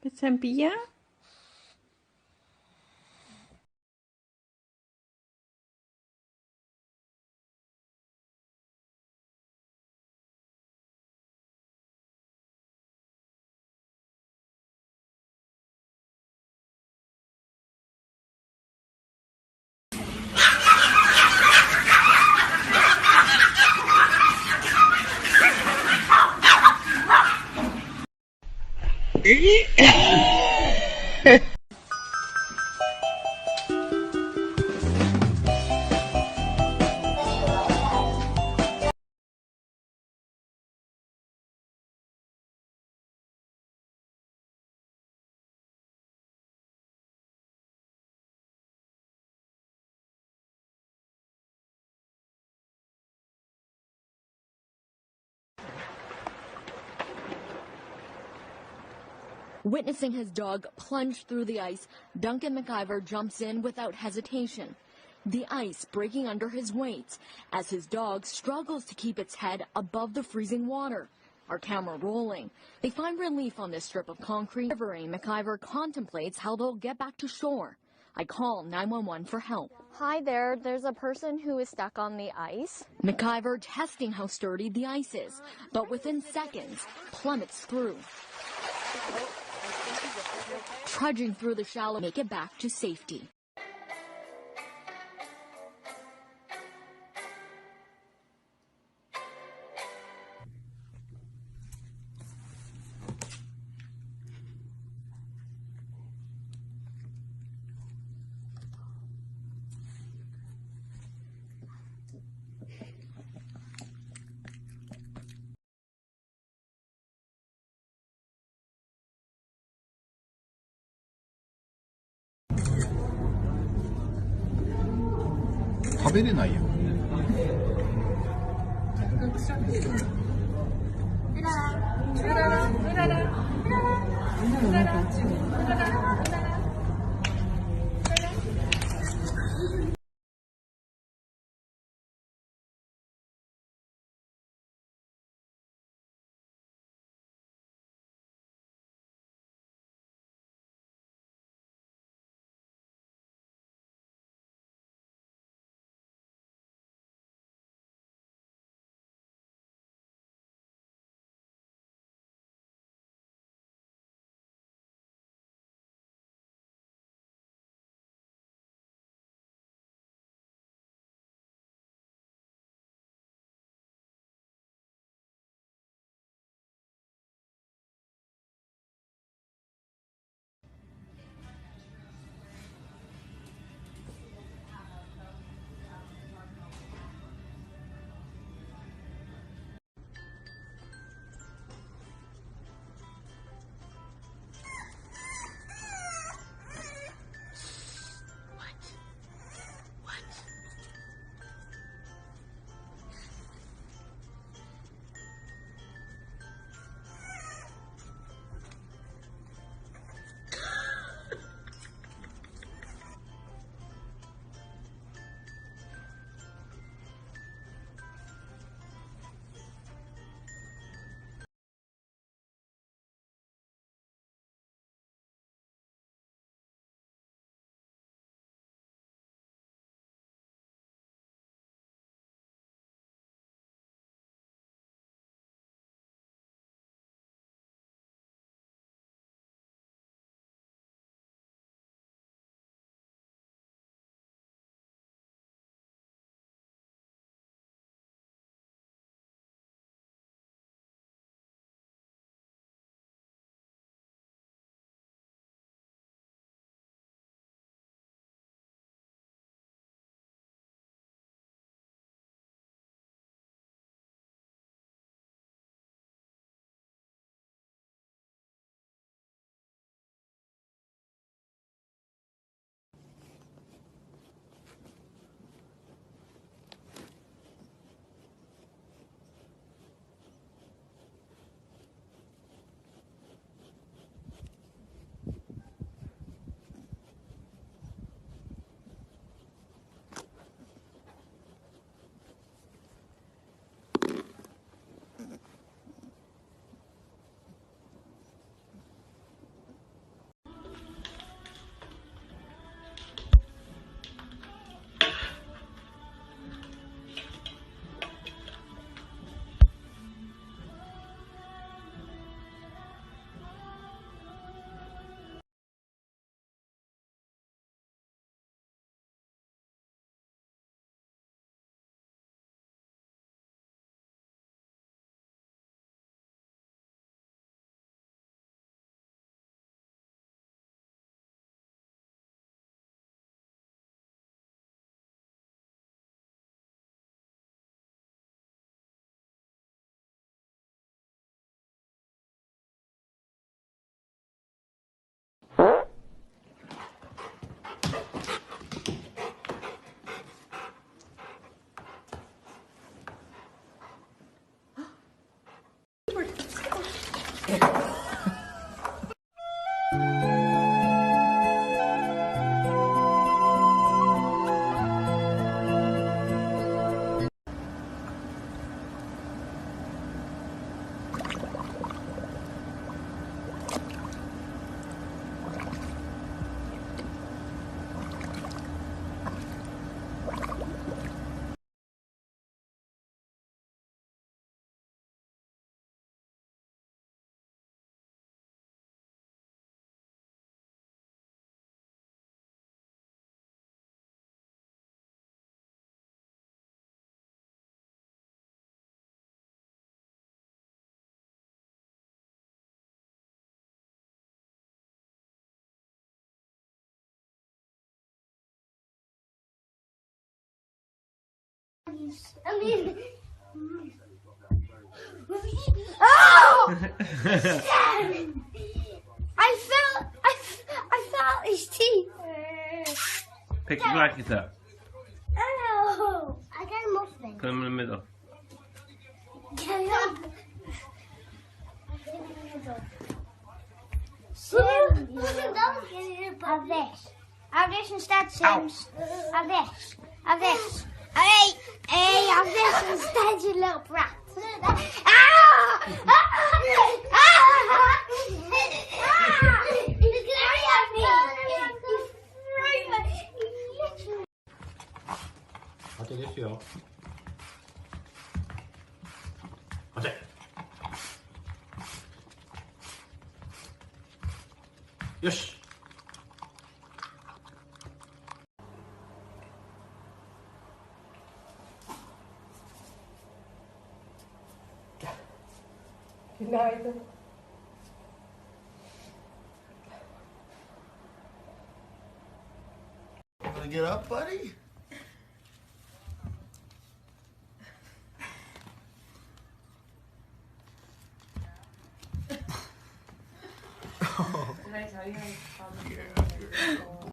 بتسبيها. Witnessing his dog plunge through the ice, Duncan McIver jumps in without hesitation. The ice breaking under his weight as his dog struggles to keep its head above the freezing water. Our camera rolling. They find relief on this strip of concrete. Shivering, McIver contemplates how they'll get back to shore. I call 911 for help. Hi there, there's a person who is stuck on the ice. McIver testing how sturdy the ice is, but within seconds, plummets through. Trudging through the shallow, make it back to safety. I mean, oh! I felt his teeth. Pick your blanket up. Oh, I got a muffin. Put them in the middle. Have this. Have this instead, Sims. Have this. Have this. Hey, have this instead, you little brat. 어때 됐어요? 어때? 요시. Günaydın. Want to get up, buddy? Did I tell you I was Yeah, you're a good boy.